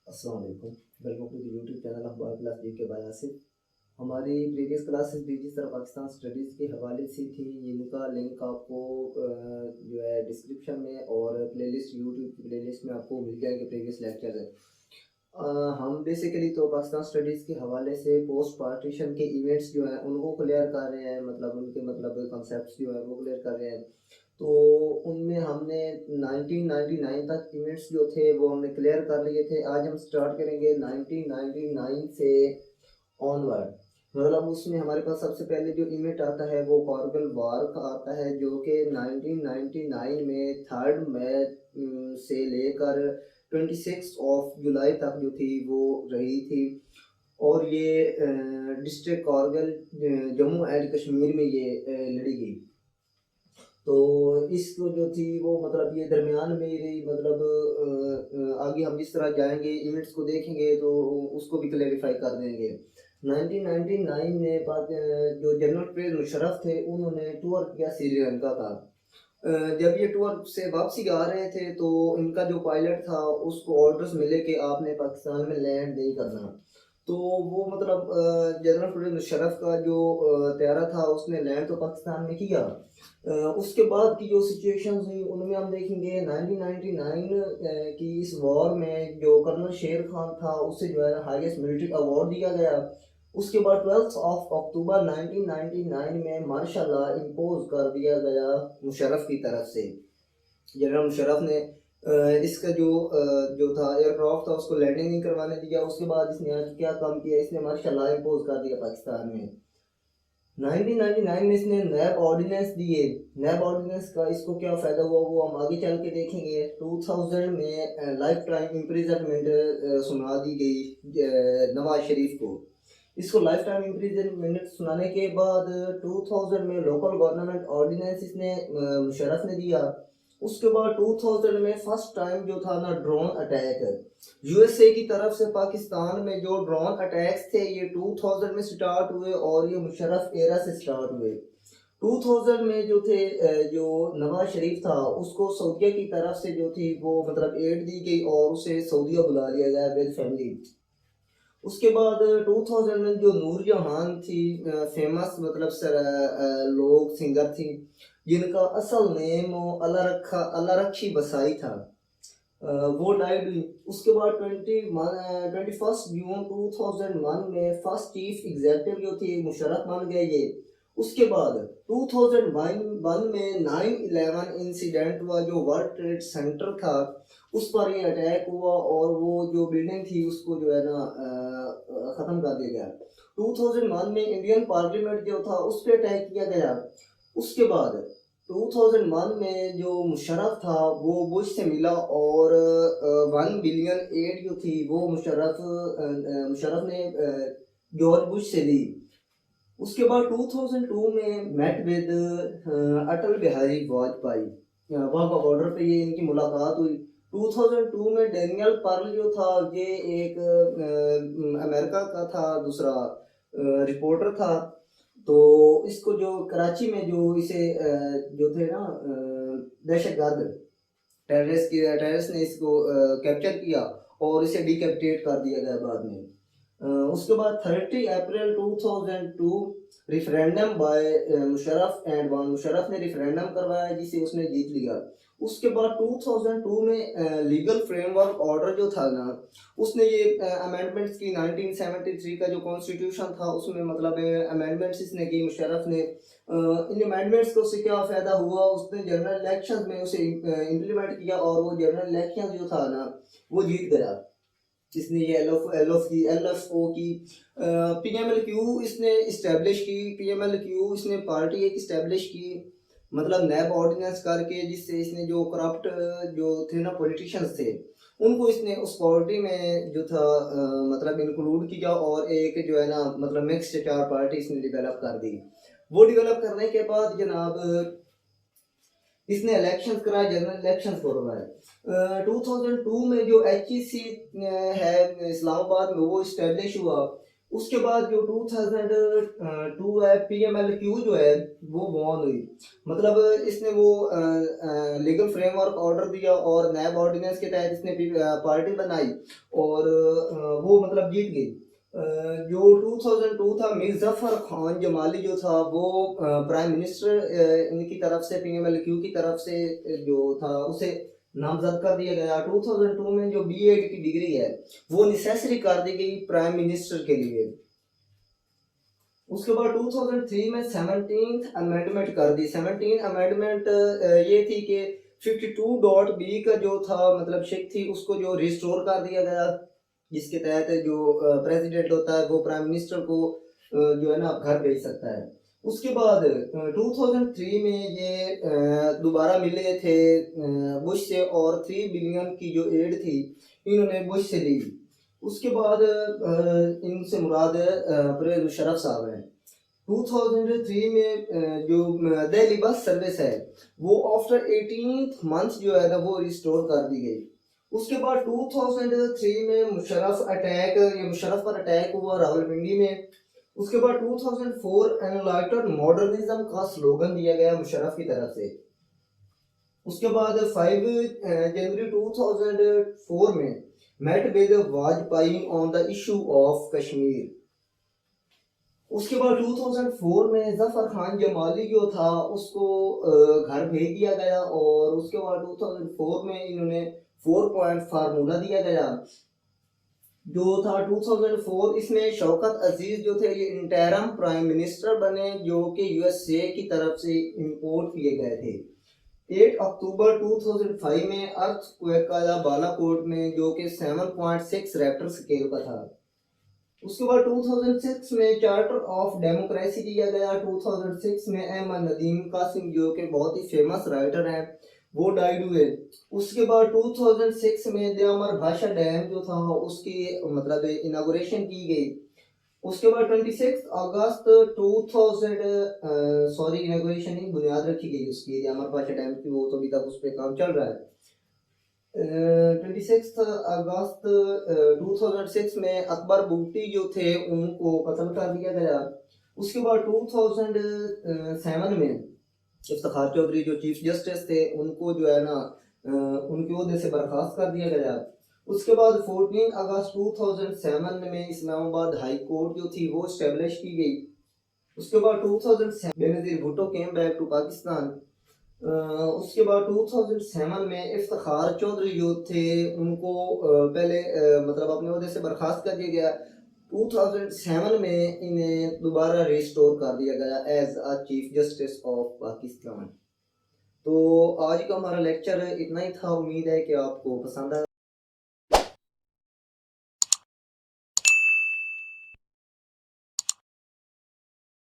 अस्सलाम वालेकुम। Welcome to the YouTube channel अखबार क्लास जी के बायां से। हमारी प्रीवियस क्लासेस भी जिस तरह पाकिस्तान स्टडीज़ के हवाले से थी, इनका लिंक आपको जो है डिस्क्रिप्शन में और प्लेलिस्ट यूट्यूब की प्लेलिस्ट में आपको मिल जाएंगे। प्रीवियस लेक्चर है। हम बेसिकली तो पाकिस्तान स्टडीज़ के हवाले से पोस्ट पार्टीशन के इवेंट्स जो हैं उनको क्लियर कर रहे हैं, मतलब उनके मतलब कॉन्सेप्ट्स जो है वो क्लियर कर रहे हैं। तो उनमें हमने 1999 तक इवेंट्स जो थे वो हमने क्लियर कर लिए थे। आज हम स्टार्ट करेंगे 1999 से ऑनवर्ड। मतलब उसमें हमारे पास सबसे पहले जो इवेंट आता है वो कारगिल वार का आता है, जो कि 1999 में 3 मई से लेकर 26 ऑफ जुलाई तक जो थी वो रही थी। और ये डिस्ट्रिक्ट कारगिल जम्मू एंड कश्मीर में ये लड़ी गई। तो इसको जो थी वो मतलब ये दरमियान में ही रही। मतलब आगे हम जिस तरह जाएंगे इवेंट्स को देखेंगे तो उसको भी क्लेरिफाई कर देंगे। 1999 में जो जनरल परवेज मुशर्रफ थे उन्होंने टूर किया श्रीलंका का। जब ये टूर से वापसी आ रहे थे तो इनका जो पायलट था उसको ऑर्डर्स मिले कि आपने पाकिस्तान में लैंड नहीं करना। तो वो मतलब जनरल परवेज मुशर्रफ का जो त्यारा था उसने लैंड तो पाकिस्तान में किया। उसके बाद की जो सिचुएशंस हुई उनमें हम देखेंगे 1999 की इस वॉर में जो कर्नल शेर खान था उससे जो है हाईएस्ट मिलिट्री अवार्ड दिया गया। उसके बाद 12 ऑफ अक्टूबर 1999 में मार्शल लॉ इम्पोज कर दिया गया मुशर्रफ की तरफ से। जनरल मुशर्रफ ने इसका जो था एयरक्राफ्ट था उसको लैंडिंग नहीं करवाने दिया। उसके बाद इसने आज क्या काम किया, इसने मार्शल लॉ इम्पोज कर दिया पाकिस्तान में। 1999 में इसने नैब ऑर्डिनेंस दिए। नैब ऑर्डिनेंस का इसको क्या फ़ायदा हुआ वो हम आगे चल के देखेंगे। 2000 में लाइफ टाइम इम्प्रिजनमेंट सुना दी गई नवाज शरीफ को। इसको लाइफ टाइम इम्प्रिजनमेंट सुनाने के बाद 2000 में लोकल गवर्नमेंट ऑर्डिनेंस इसने मुशर्रफ ने दिया। उसके बाद 2000 में फर्स्ट टाइम जो था ना ड्रोन अटैक यूएसए की तरफ से पाकिस्तान में जो ड्रोन अटैक्स थे ये 2000 में स्टार्ट हुए और ये मुशर्रफ एरा से स्टार्ट हुए। 2000 में जो थे जो नवाज शरीफ था उसको सऊदीया की तरफ से जो थी वो मतलब एड दी गई और उसे सऊदीया बुला लिया गया विद फैमिली। उसके बाद 2000 में जो नूर जहान थी फेमस मतलब लोग सिंगर थी जिनका असल नेम अल्लाह रखी बसाई था, वो डाइड हुई। उसके बाद 21 जून 2001 में फर्स्ट चीफ एग्जीक्यूटिव जो थी मुशर्रफ बन गए ये। उसके बाद 2001 में 9/11 इंसिडेंट हुआ जो वर्ल्ड ट्रेड सेंटर था उस पर ये अटैक हुआ और वो जो बिल्डिंग थी उसको जो है ना ख़त्म कर दिया गया। 2001 में इंडियन पार्लियामेंट जो था उस पर अटैक किया गया। उसके बाद 2001 में जो मुशर्रफ था वो बुश से मिला और 1 बिलियन एड जो थी वो मुशर्रफ ने जॉर्ज बुश से ली। उसके बाद 2002 में मेट विद अटल बिहारी वाजपेयी, वहाँ का बॉर्डर पे ये इनकी मुलाकात हुई। 2002 में डेनियल पर्ल जो था ये एक अमेरिका का था, दूसरा रिपोर्टर था। तो इसको जो कराची में जो इसे जो थे ना दहशतगर्द टेररिस्ट ने इसको कैप्चर किया और इसे डिकैपिटेट कर दिया गया बाद में। उसके बाद 30 April 2002 referendum by Musharraf and one, Musharraf ने रिफरेंडम करवाया जिसे उसने जीत लिया। उसके बाद 2002 में लीगल फ्रेमवर्क ऑर्डर जो था ना उसने ये अमेंडमेंट्स की। 1973 का जो कॉन्स्टिट्यूशन था उसमें मतलब अमेंडमेंट्स इसने की मुशर्रफ ने। इन अमेंडमेंट्स को उससे क्या फ़ायदा हुआ, उसने जनरल इलेक्शन में उसे इम्प्लीमेंट किया और वो जनरल इलेक्शन जो था ना वो जीत गया। इसने ये एल एफ ओ की पीएमएलक्यू इसने इस्टेब्लिश की। पीएमएलक्यू इसने पार्टी एक इस्टेब्लिश की मतलब नैब ऑर्डिनेंस करके, जिससे इसने जो करप्ट जो थे ना पॉलिटिशियंस थे उनको इसने उस पार्टी में जो था मतलब इंक्लूड किया और एक जो है ना मतलब मिक्स्ड चार पार्टी इसने डेवलप कर दी। वो डेवलप करने के बाद जनाब इसने इलेक्शंस कराए, जनरल इलेक्शंस करवाए। 2002 में जो HEC है इस्लामाबाद में वो इस्टेब्लिश हुआ। उसके बाद जो 2002 है PMLQ जो है वो बॉन्ड हुई, मतलब इसने वो लीगल फ्रेमवर्क ऑर्डर दिया और नैब ऑर्डिनेंस के तहत इसने पार्टी बनाई और वो मतलब जीत गई। जो 2002 था, मीर जफर खान जमाली जो था वो प्राइम मिनिस्टर इनकी तरफ से PMLQ की तरफ से जो था उसे नामजद कर दिया गया। 2002 में जो B.Ed की डिग्री है वो नेसेसरी कर दी गई प्राइम मिनिस्टर के लिए। उसके बाद 2003 में 17th अमेंडमेंट कर दी। 17th अमेंडमेंट ये थी कि 52.B का जो था मतलब शेख थी उसको जो रिस्टोर कर दिया गया, जिसके तहत जो प्रेसिडेंट होता है वो प्राइम मिनिस्टर को जो है ना घर भेज सकता है। उसके बाद 2003 में ये दोबारा मिले थे बुश से और 3 बिलियन की जो एड थी इन्होंने बुश से ली। उसके बाद इनसे मुराद परवेज मुशर्रफ साहब हैं। 2003 में जो दिल्ली बस सर्विस है वो आफ्टर 18 मंथ जो है ना वो रिस्टोर कर दी गई। उसके बाद 2003 में मुशर्रफ पर अटैक हुआ रावलपिंडी में। उसके बाद 2004 एनलाइटेड मॉडर्निज्म का स्लोगन दिया गया मुशर्रफ की तरफ से। उसके बाद 5 जनवरी 2004 में met with Vajpayee on the issue of Kashmir. उसके बाद 2004 में जफर खान जमाली जो था उसको घर भेज दिया गया और उसके बाद 2004 में इन्होंने 4 पॉइंट फार्मूला दिया गया जो था 2004। इसमें शौकत अजीज जो थे ये इंटरम प्राइम मिनिस्टर बने जो कि USA की तरफ से इंपोर्ट किए गए थे। 8 अक्टूबर 2005 में अर्थक्वेक आया बालाकोट में जो कि 7.6 रेक्टर स्केल का था। उसके बाद 2006 में चार्टर ऑफ डेमोक्रेसी दिया गया। 2006 में अहमद नदीम कासिम जो कि बहुत ही फेमस राइटर हैं वो डाइड हुए। उसके बाद 2006 में दयामर भाषा डैम जो था उसकी मतलब इनागोरेशन की गई। उसके बाद 26 अगस्त 2000 सॉरी इनागोरेशन नहीं, बुनियाद रखी गई उसकी दयामर भाषा डैम की, वो तो अभी तक उस पर काम चल रहा है। 26 अगस्त 2006 में अकबर बुगटी जो थे उनको कत्ल कर दिया गया। उसके बाद 2007 में इफ्तिखार चौधरी जो चीफ जस्टिस थे उनको जो है ना उनके ओहदे से बर्खास्त कर दिया गया। उसके बाद 14 अगस्त 2007 में इस्लामाबाद हाई कोर्ट जो थी वो स्टेब्लिश की गई। उसके बाद 2007 Benazir Bhutto came back to Pakistan. उसके बाद 2007 में इफ्तिखार चौधरी जो थे उनको पहले मतलब अपने ओहदे से बर्खास्त कर दिया गया। 2007 में इन्हें दोबारा रिस्टोर कर दिया गया as a chief justice of Pakistan. तो आज का हमारा लेक्चर इतना ही था। उम्मीद है कि आपको पसंद आया।